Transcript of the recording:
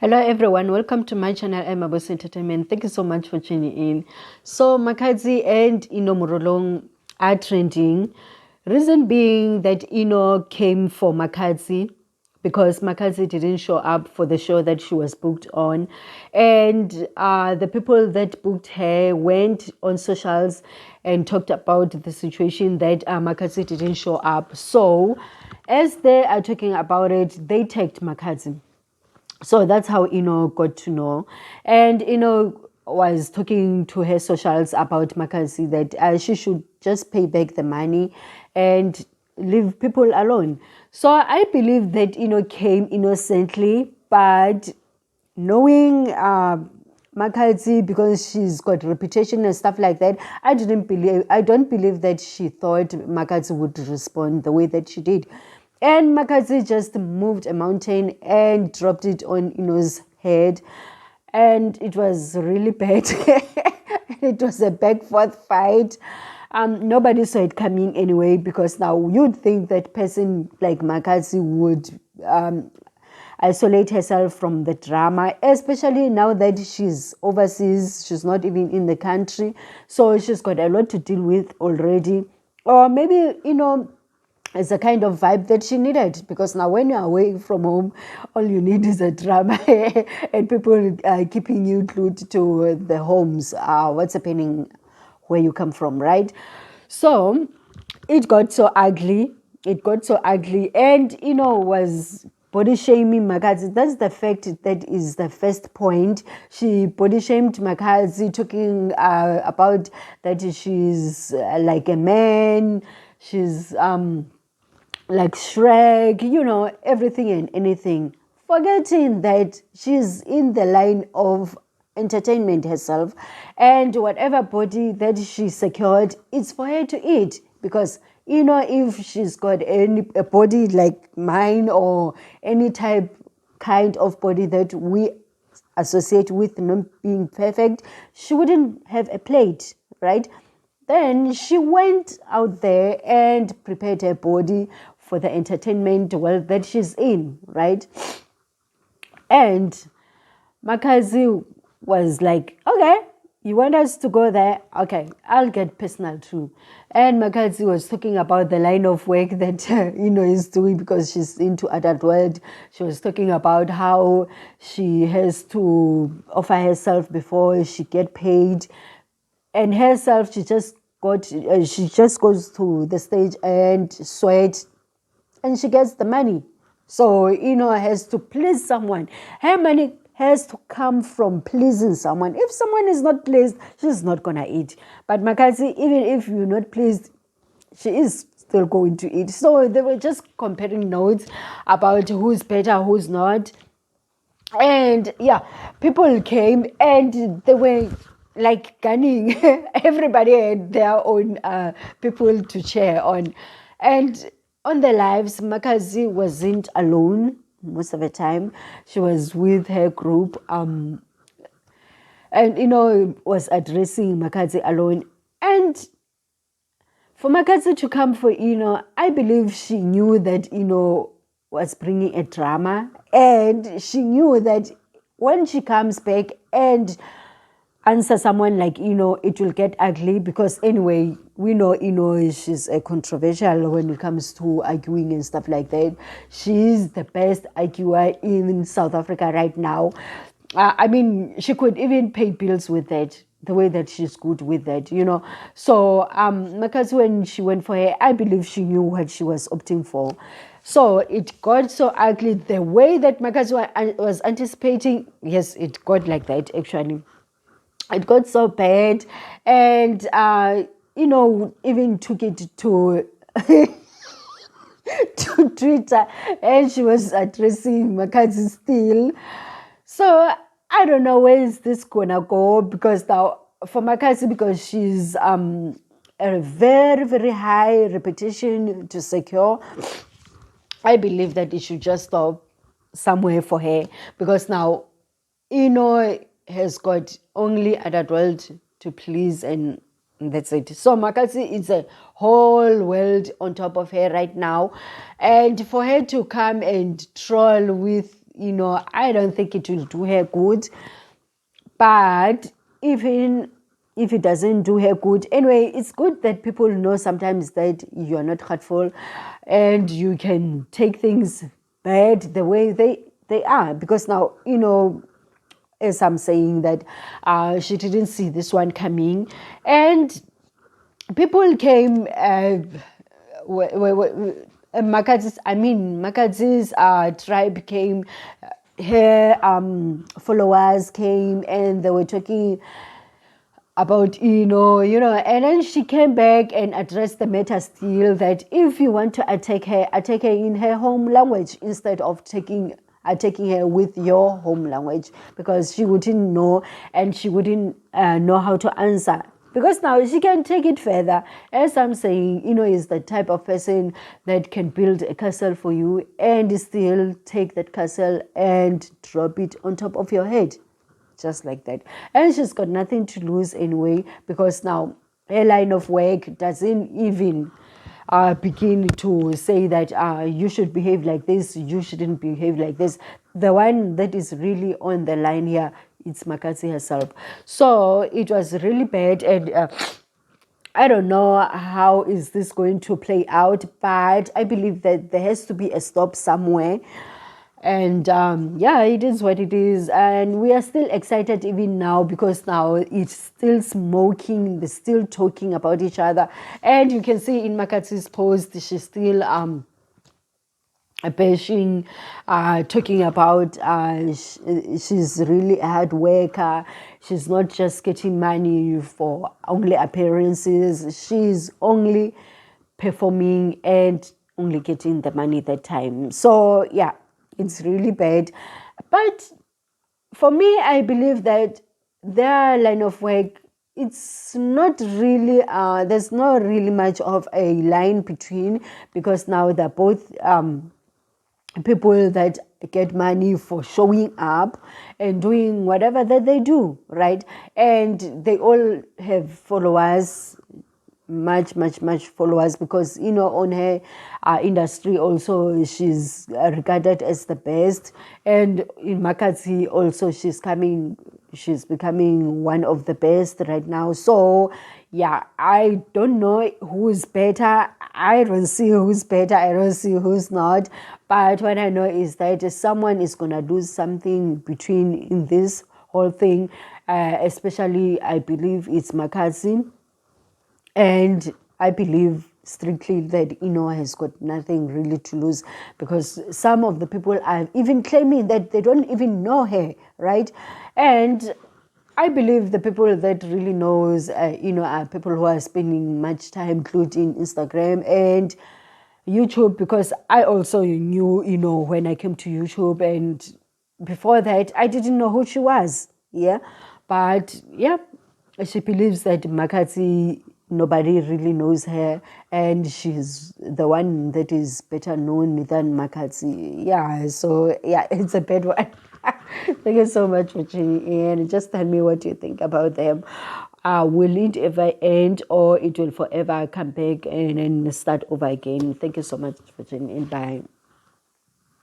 Hello everyone, welcome to my channel, I'm Abos Entertainment. Thank you so much for tuning in. So Makhadzi and Inno are trending. Reason being that Inno came for Makhadzi because Makhadzi didn't show up for the show that she was booked on. And the people that booked her went on socials and talked about the situation that Makhadzi didn't show up. So as they are talking about it, they tagged Makhadzi. So that's how Inno got to know. And Inno was talking to her socials about Makhadzi that she should just pay back the money and leave people alone. So I believe that Inno came innocently, but knowing Makhadzi, because she's got reputation and stuff like that, I don't believe that she thought Makhadzi would respond the way that she did. And Makhadzi just moved a mountain and dropped it on Inno's head. And it was really bad. It was a back-forth fight. Nobody saw it coming anyway, because now you'd think that person like Makhadzi would isolate herself from the drama, especially now that she's overseas, she's not even in the country. So she's got a lot to deal with already. Or maybe, it's a kind of vibe that she needed, because now when you're away from home, all you need is a drama and people keeping you glued to the homes, what's happening where you come from, right? So it got so ugly. And was body shaming Makhadzi. That's the fact that is the first point. She body shamed Makhadzi, talking about that she's like a man, she's like Shrek, everything and anything, forgetting that she's in the line of entertainment herself, and whatever body that she secured, it's for her to eat. Because if she's got a body like mine, or any kind of body that we associate with not being perfect, she wouldn't have a plate, right? Then she went out there and prepared her body for the entertainment world that she's in, right? And Makhadzi was like, okay, you want us to go there? Okay, I'll get personal too. And Makhadzi was talking about the line of work that is doing, because she's into adult world. She was talking about how she has to offer herself before she get paid. And herself, she just goes to the stage and sweat, and she gets the money. So has to please someone. Her money has to come from pleasing someone. If someone is not pleased, she's not gonna eat. But Makhadzi, even if you're not pleased, she is still going to eat. So they were just comparing notes about who's better, who's not. And yeah, people came and they were like gunning. Everybody had their own people to cheer on. And on the lives, Makhadzi wasn't alone most of the time. She was with her group, and was addressing Makhadzi alone. And for Makhadzi to come for I believe she knew that was bringing a drama, and she knew that when she comes back and answer someone like it will get ugly, because anyway, we know she's a controversial when it comes to arguing and stuff like that. She's the best arguer in South Africa right now. I mean, she could even pay bills with that, the way that she's good with that, So Makhadzi, when she went for her, I believe she knew what she was opting for. So it got so ugly. The way that Makhadzi was anticipating, yes, it got like that actually. It got so bad, and even took it to to Twitter, and she was addressing Makhadzi still. So I don't know where is this gonna go, because now for Makhadzi, because she's a very, very high reputation to secure, I believe that it should just stop somewhere for her, because now has got only adult world to please, and that's it. So Makhadzi is a whole world on top of her right now, and for her to come and troll with I don't think it will do her good. But even if it doesn't do her good, anyway, it's good that people know sometimes that you're not hurtful and you can take things bad the way they are. Because now, as I'm saying that she didn't see this one coming, and people came. Makhadzi's tribe came. Her followers came and they were talking about and then she came back and addressed the matter still, that if you want to attack her in her home language instead of attacking her with your home language, because she wouldn't know and she wouldn't know how to answer. Because now she can take it further. As I'm saying, is the type of person that can build a castle for you and still take that castle and drop it on top of your head. Just like that. And she's got nothing to lose anyway, because now her line of work doesn't even begin to say that you should behave like this, you shouldn't behave like this. The one that is really on the line here, it's Makhadzi herself. So it was really bad, and I don't know how is this going to play out, but I believe that there has to be a stop somewhere. And it is what it is. And we are still excited even now, because now it's still smoking. They're still talking about each other. And you can see in Makhadzi's post, she's still bashing, talking about she's really a hard worker. She's not just getting money for only appearances. She's only performing and only getting the money that time. So yeah, it's really bad. But for me, I believe that their line of work, it's not really, there's not really much of a line between, because now they're both people that get money for showing up and doing whatever that they do, right? And they all have followers, much followers, because on her industry also she's regarded as the best, and in Makhadzi also she's becoming one of the best right now. So yeah, I don't know who's better. I don't see who's better, I don't see who's not, but what I know is that someone is gonna do something in this whole thing, especially I believe it's Makhadzi. And I believe strictly that Inno has got nothing really to lose, because some of the people are even claiming that they don't even know her, right? And I believe the people that really knows, are people who are spending much time including Instagram and YouTube, because I also knew, when I came to YouTube, and before that, I didn't know who she was, yeah? But, yeah, she believes that Makhadzi, nobody really knows her, and she's the one that is better known than Makhadzi. Yeah, so, yeah, it's a bad one. Thank you so much for tuning in. Just tell me what you think about them. Will it ever end, or it will forever come back and then start over again? Thank you so much for tuning in. Bye.